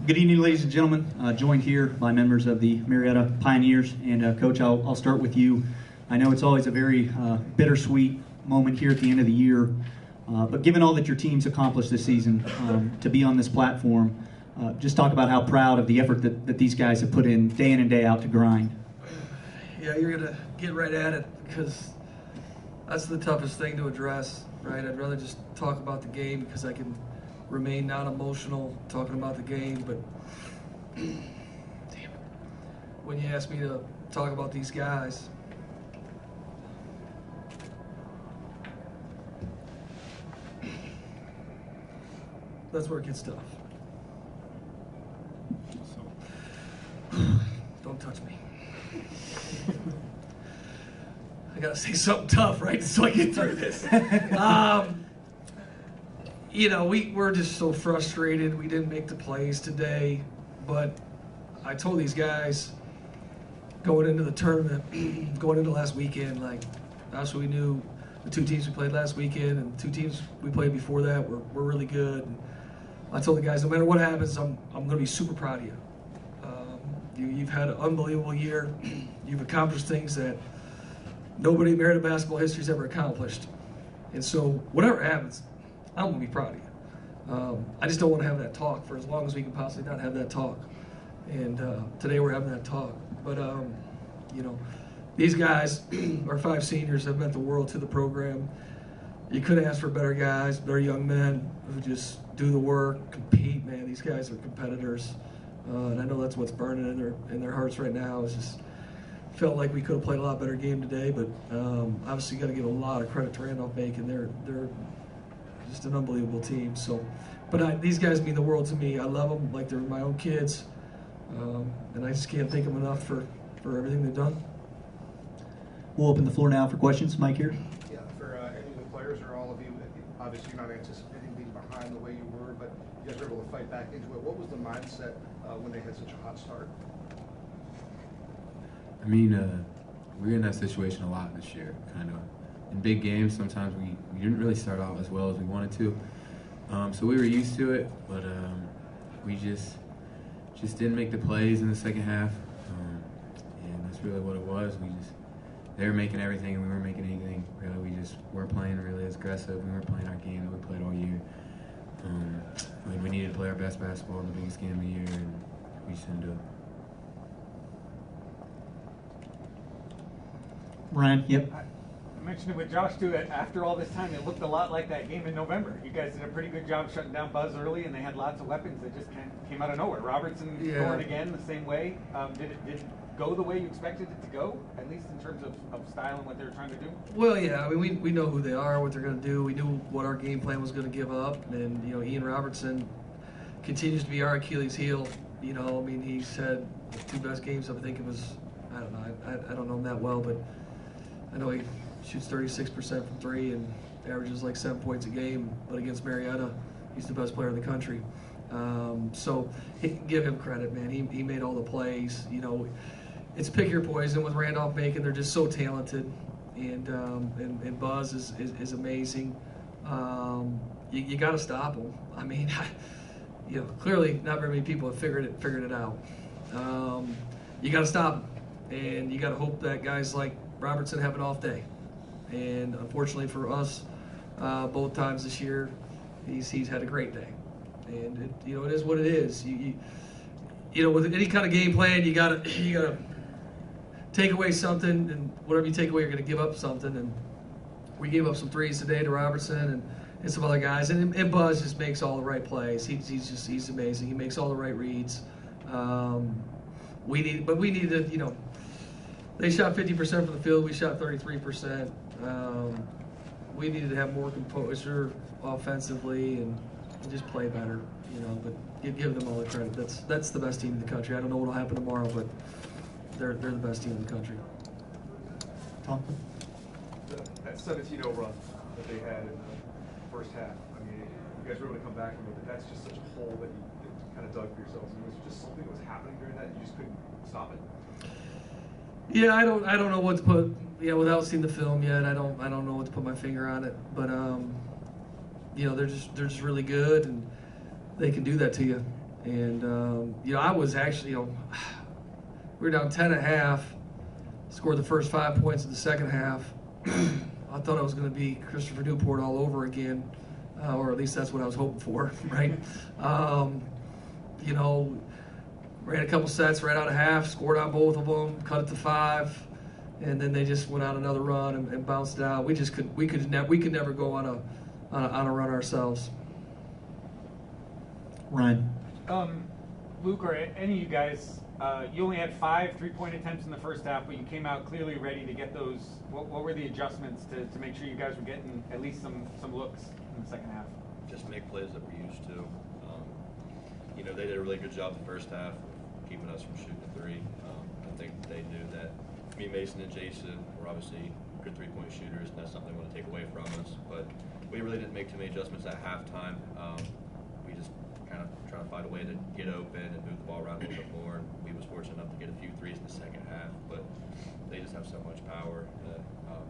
Good evening, ladies and gentlemen. Joined here by members of the Marietta Pioneers. And Coach, I'll start with you. I know it's always a very bittersweet moment here at the end of the year, but given all that your team's accomplished this season, to be on this platform, just talk about how proud of the effort that these guys have put in and day out to grind. Yeah, you're going to get right at it because that's the toughest thing to address, right? I'd rather just talk about the game because I can remain non-emotional talking about the game, but damn it. When you ask me to talk about these guys, that's where it gets tough. Don't touch me. I gotta say something tough, right, so I get through this. You know, we're just so frustrated. We didn't make the plays today, but I told these guys going into the tournament, going into last weekend, like, obviously we knew the two teams we played last weekend and two teams we played before that were really good. And I told the guys, no matter what happens, I'm going to be super proud of you. You've had an unbelievable year. You've accomplished things that nobody in Marietta basketball history has ever accomplished. And so whatever happens, I'm going to be proud of you. I just don't want to have that talk for as long as we can possibly not have that talk. And today we're having that talk. But, you know, these guys, our 5 seniors, have meant the world to the program. You couldn't ask for better guys, better young men who just do the work, compete, man. These guys are competitors. And I know that's what's burning in their hearts right now. It's just felt like we could have played a lot better game today, but obviously got to give a lot of credit to Randolph-Macon. They're just an unbelievable team. So, but these guys mean the world to me. I love them like they're my own kids, and I just can't thank them enough for everything they've done. We'll open the floor now for questions. Mike here. Yeah, for any of the players or all of you, obviously you're not anticipating being behind the way you were, but you guys were able to fight back into it. What was the mindset when they had such a hot start? I mean, we're in that situation a lot this year, kind of. In big games, sometimes we didn't really start out as well as we wanted to. So we were used to it, but we just didn't make the plays in the second half. And that's really what it was. They were making everything and we weren't making anything. Really, we just weren't playing really as aggressive. We weren't playing our game that we played all year. We needed to play our best basketball in the biggest game of the year, and we just didn't do it. Ryan, yep. I mentioned it with Josh too. After all this time, it looked a lot like that game in November. You guys did a pretty good job shutting down Buzz early, and they had lots of weapons that just came out of nowhere. Robertson scoring again the same way. Did it go the way you expected it to go, at least in terms of style and what they were trying to do? Well, yeah. I mean, we know who they are, what they're going to do. We knew what our game plan was going to give up, and you know, Ian Robertson continues to be our Achilles heel. You know, I mean, he's had the 2 best games. I think it was. I don't know. I don't know him that well, but I know he shoots 36% from 3 and averages like 7 points a game. But against Marietta, he's the best player in the country. So give him credit, man. He made all the plays. You know, it's pick your poison with Randolph-Macon. They're just so talented, and Buzz is amazing. You got to stop them. I mean, you know, clearly not very many people have figured it out. You got to stop them, and you got to hope that guys like Robertson have an off day. And unfortunately for us, both times this year, he's had a great day. And it is what it is. You know, with any kind of game plan, you gotta take away something, and whatever you take away, you're gonna give up something. And we gave up some threes today to Robertson and some other guys. And Buzz just makes all the right plays. He's amazing. He makes all the right reads. We needed to, you know. They shot 50% from the field. We shot 33%. We needed to have more composure offensively and just play better, you know. But give them all the credit. That's the best team in the country. I don't know what'll happen tomorrow, but they're the best team in the country. Tom? That 17-0 run that they had in the first half. I mean, you guys were able to come back from it, but that's just such a hole that you kind of dug for yourselves. And was it just something that was happening during that, and you just couldn't stop it? Yeah, I don't know what to put. Yeah, without seeing the film yet, I don't know what to put my finger on it. But you know, they're just really good, and they can do that to you. And I was actually, we were down 10 at half, scored the first 5 points in the second half. I thought it was going to be Christopher Newport all over again, or at least that's what I was hoping for, right? Ran a couple sets right out of half, scored on both of them, cut it to 5, and then they just went on another run and bounced it out. We could never go on a run ourselves. Ryan. Luke, or any of you guys, you only had 5 3-point attempts in the first half, but you came out clearly ready to get those. What were the adjustments to make sure you guys were getting at least some looks in the second half? Just make plays that we're used to. They did a really good job the first half, keeping us from shooting the 3. I think they knew that me, Mason, and Jason were obviously good 3-point shooters, and that's something they want to take away from us. But we really didn't make too many adjustments at halftime. We just kind of trying to find a way to get open and move the ball around a little bit more. And we was fortunate enough to get a few threes in the second half, but they just have so much power that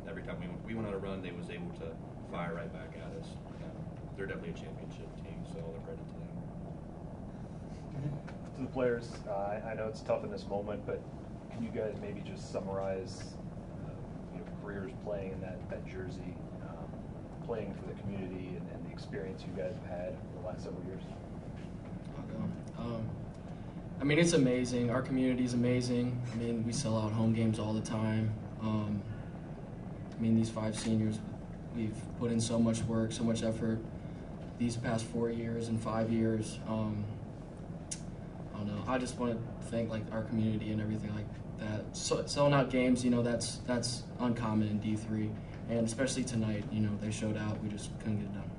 every time we went on a run, they was able to fire right back at us. They're definitely a championship team, so all the credit to them. To the players, I know it's tough in this moment, but can you guys maybe just summarize careers playing in that jersey, playing for the community and the experience you guys have had in the last several years? It's amazing. Our community is amazing. We sell out home games all the time. These 5 seniors, we've put in so much work, so much effort these past 4 years and 5 years. I don't know. I just want to thank our community and everything like that. Selling out games, that's uncommon in D3, and especially tonight. They showed out. We just couldn't get it done.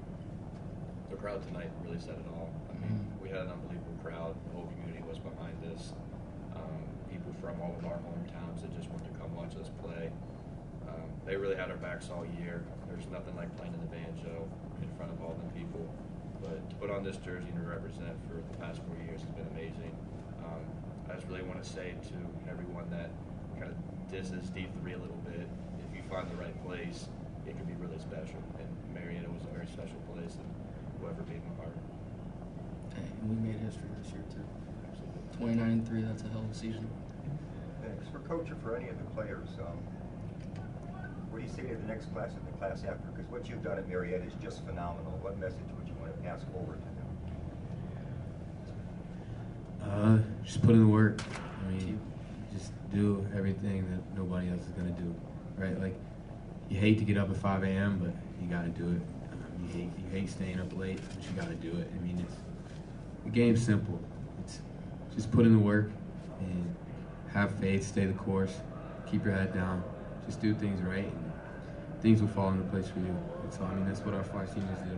The crowd tonight really said it all. We had an unbelievable crowd. The whole community was behind us. People from all of our hometowns that just wanted to come watch us play. They really had our backs all year. There's nothing like playing in the banjo in front of all them people. But to put on this jersey and to represent for the past 4 years has been amazing. I just really want to say to everyone that kind of disses D3 a little bit, if you find the right place, it can be really special. And Marietta was a very special place, and whoever gave my heart. Hey, and we made history this year too. 29-3, that's a hell of a season. Thanks. For coach or for any of the players, what do you say to the next class and the class after? Because what you've done at Marietta is just phenomenal. What message would you want to pass forward to them? Just put in the work. Just do everything that nobody else is going to do, right? You hate to get up at 5 a.m., but you got to do it. You hate staying up late, but you got to do it. The game's simple. It's just put in the work and have faith, stay the course, keep your head down, just do things right, and things will fall into place for you. So that's what our 5 seniors did.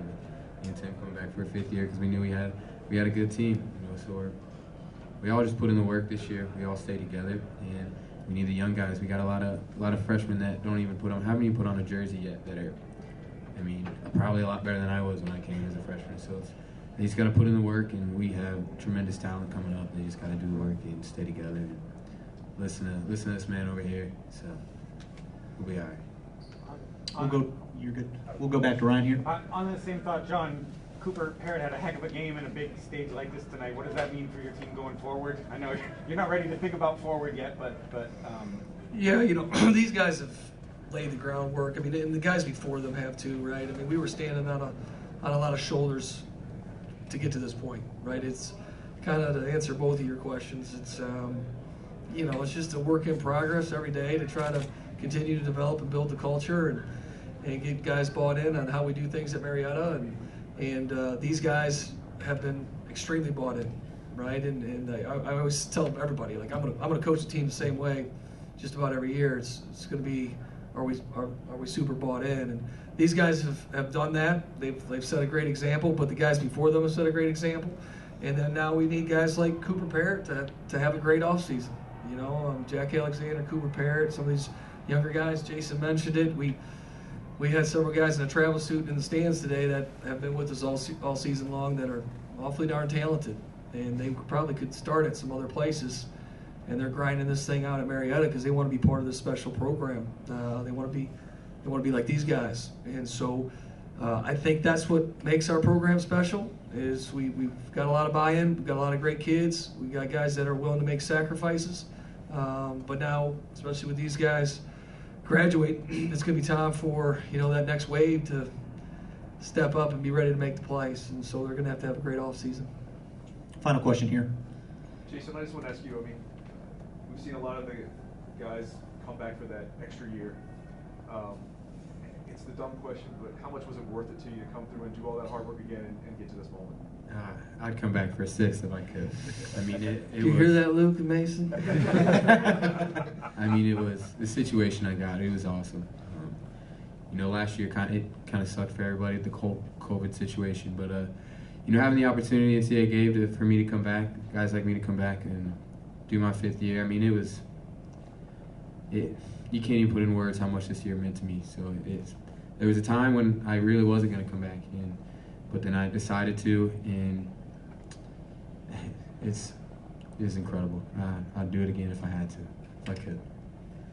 Me and Tim coming back for a 5th year because we knew we had a good team. So we all just put in the work this year. We all stay together, and we need the young guys. We got a lot of freshmen that don't even haven't even put on a jersey yet. That are, probably a lot better than I was when I came as a freshman. So they just got to put in the work, and we have tremendous talent coming up. They just got to do the work and stay together and listen to this man over here. So we'll be all right. You're good. We'll go back to Ryan here. On the same thought, John, Cooper Parrott had a heck of a game in a big stage like this tonight. What does that mean for your team going forward? I know you're not ready to think about forward yet, but yeah, these guys have laid the groundwork. And the guys before them have too, right? We were standing on a lot of shoulders to get to this point, right? It's kind of to answer both of your questions. It's it's just a work in progress every day to try to continue to develop and build the culture and get guys bought in on how we do things at Marietta. And these guys have been extremely bought in, right? And I always tell everybody, I'm gonna coach the team the same way, just about every year. It's gonna be, are we super bought in? And these guys have done that. They've set a great example, but the guys before them have set a great example. And then now we need guys like Cooper Parrott to have a great offseason. Jack Alexander, Cooper Parrott, some of these younger guys. Jason mentioned it. We had several guys in a travel suit in the stands today that have been with us all season long that are awfully darn talented, and they probably could start at some other places, and they're grinding this thing out at Marietta because they want to be part of this special program. They want to be like these guys, and so I think that's what makes our program special. Is we've got a lot of buy-in, we've got a lot of great kids, we've got guys that are willing to make sacrifices. But now, especially with these guys graduate, it's going to be time for that next wave to step up and be ready to make the plays. And so they're going to have a great off season. Final question here. Jason, I just want to ask you, I mean, we've seen a lot of the guys come back for that extra year. It's the dumb question, but how much was it worth it to you to come through and do all that hard work again and get to this moment? I'd come back for a 6 if I could. I mean, Did you hear that, Luke and Mason? I mean, it was the situation I got. It was awesome. Last year it kind of sucked for everybody, the COVID situation. But having the opportunity NCAA gave for me to come back, guys like me to come back and do my 5th year. I mean, it was. You can't even put in words how much this year meant to me. So there was a time when I really wasn't going to come back, but then I decided to, and it's incredible. I'd do it again if I had to, if I could.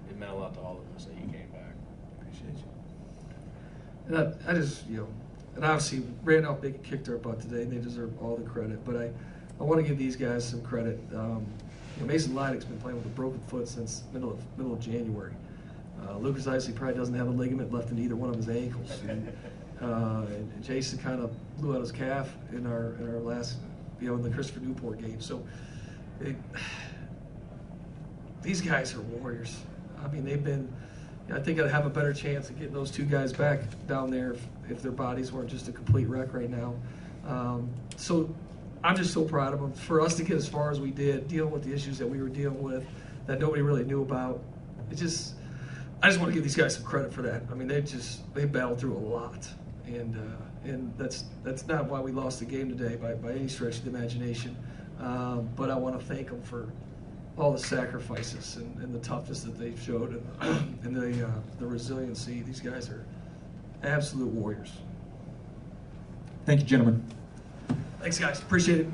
It meant a lot to all of us that you came back. Appreciate you. And I just, and obviously Randolph-Macon kicked their butt today, and they deserve all the credit. But I want to give these guys some credit. Mason Lydic's been playing with a broken foot since middle of January. Lukas obviously probably doesn't have a ligament left in either one of his ankles. And Jason kind of blew out his calf in our last, in the Christopher Newport game. So these guys are warriors. I mean, they've been. I think I'd have a better chance of getting those 2 guys back down there if their bodies weren't just a complete wreck right now. So I'm just so proud of them. For us to get as far as we did, dealing with the issues that we were dealing with that nobody really knew about, I just want to give these guys some credit for that. I mean, they battled through a lot, and that's not why we lost the game today by any stretch of the imagination. But I want to thank them for all the sacrifices and the toughness that they've showed and the resiliency. These guys are absolute warriors. Thank you, gentlemen. Thanks, guys. Appreciate it.